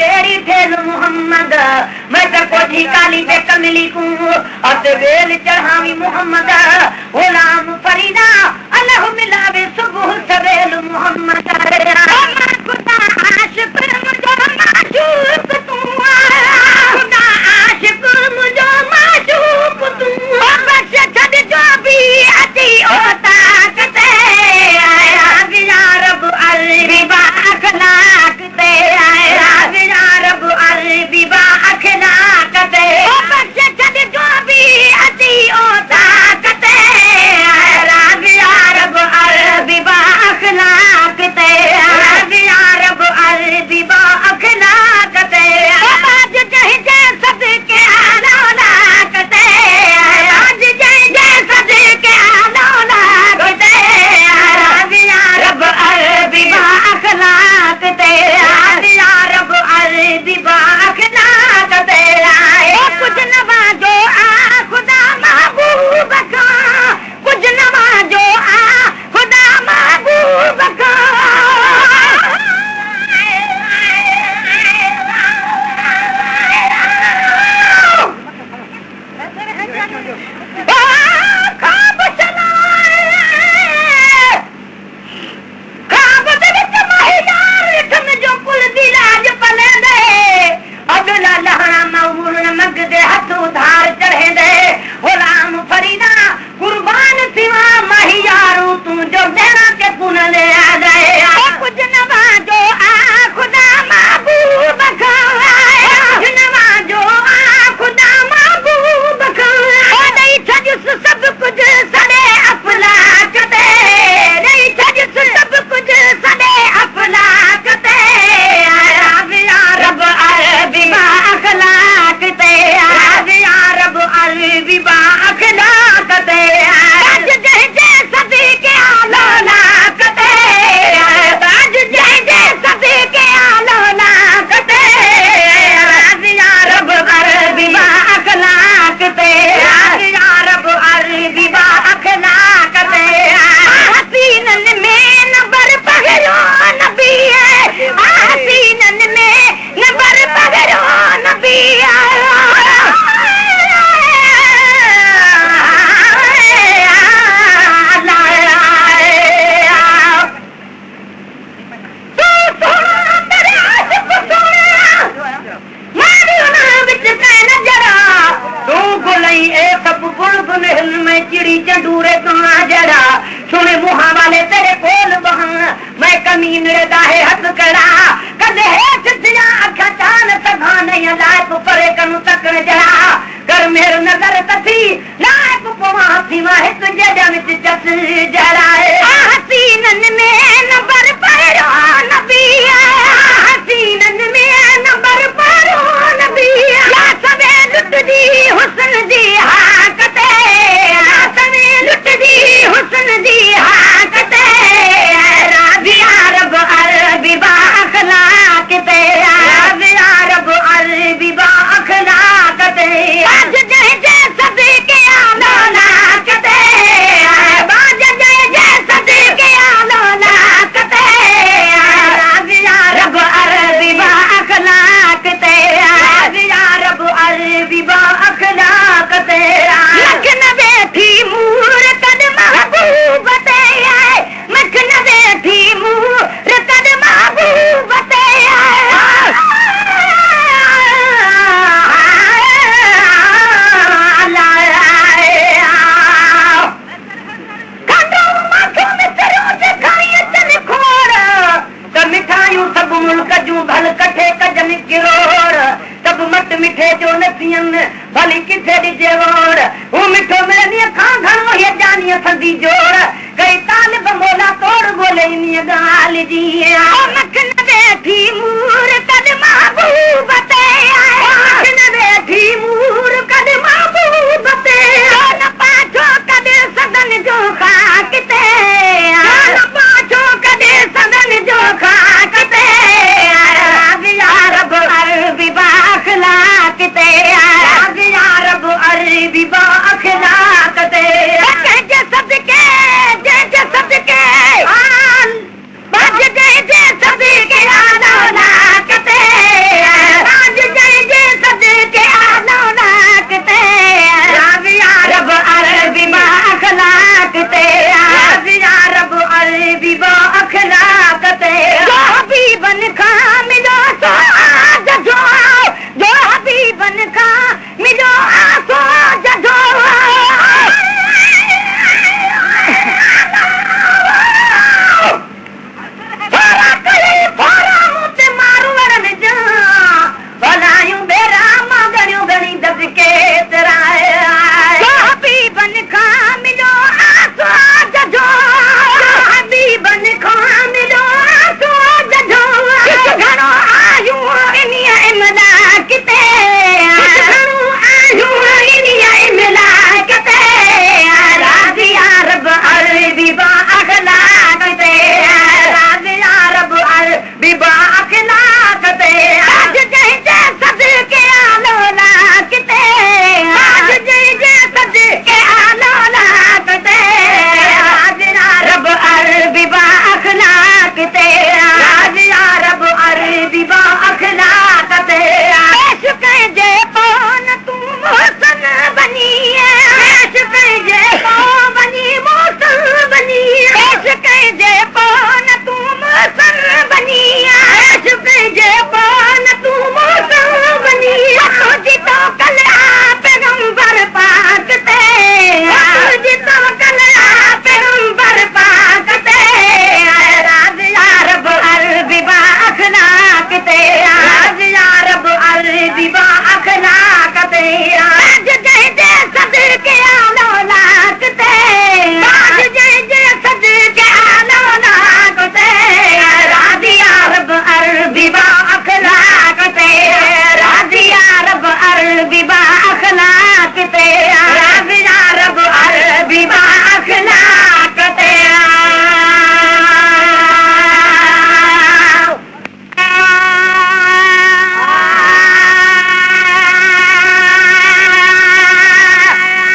बेड़ी फेल मोहम्मद मैं तो कोठी काली पे कमली को अते बेल चढ़ावी मोहम्मद गुलाम फरीदा अल्लाह मिलावे सुबह सवेल मोहम्मद खुदा आशिक मुझो माशूक तू खुदा आशिक मुझो माशूक तू बस छड़ जो भी अती होता कते या रब अल्लाह बाखलाक ते या रब अल्लाह बाखलाक ते बस छड़ जो भी अती होता कते या रब अल्लाह बाखलाक ते या रब अल्लाह बाखलाक ते आज जय जय सदके आला कते आज जय जय सदके आला कते या रब अल्लाह बाखलाक ते या रब अल्लाह बाखलाक ते कुछ नवाजो आ खुदा महबूब का कुछ नवाजो आ खुदा महबूब का खाब जो कुल दिलाज पले दे अगला लहरा मऊर मग दे हथ उधार चढ़े दे गुलाम फरीदा कुर्बान सिवा महियारू तू जो देना के पुन ले आ गए कुछ नवाजो आ खुदा महबूब का कुछ नवाजो आ खुदा महबूब का नहीं छजुस सब कुछ सड़े अफलाक ते नहीं छजुस सब कुछ सड़े अफलाक ते या रब अल्लाह बाखलाक ते या रब अल्लाह बाखलाक ते आज जय जय सदके आला कते आज जय जय सदके आला कते या रब अल्लाह बाखलाक ते या रब अल्लाह बाखलाक ते हसीनन में नंबर पगड़ो नबी है हसीनन में नंबर पगड़ो नबी चिड़ी चंडूरे कहा जड़ा सुने मुहा वाले तेरे कोल बहा मैं कमीन दाहे हथ कड़ा कदे हेठ दिया अखा चान सघा नहीं लायक परे कनु तकण जड़ा कर मेर नजर तथी लायक पवा थीवा हित जड़ा विच जस जड़ाए हसीनन में नंबर परो नबी हसीनन में नंबर परो नबी या सबे लुट दी हुस्न दी हाकते लुट दी हुस्न दी हाकते या रब अल्लाह बाखलाक ते या रब अल्लाह बाखलाक ते आज जय जय सदके आला कते आज जय जय सदके आला कते या रब अल्लाह बाखलाक ते या रब अल्लाह बाखलाक ते लखन बैठी मूर तद महबूब ते मखन बैठी मूर तद महबूब ते मिठाइयूं सब मुल्क जूं भल कठे कजन किरोड़ सब मट मिठे जो नथियन भली किथे ॾिजे वोड़ हू मिठो मिलंदी खां घणो ये जानी संदी जोड़ कई तालिब मोला तोड़ बोले इन ॻाल्हि जी मखन बैठी मूर तद महबूब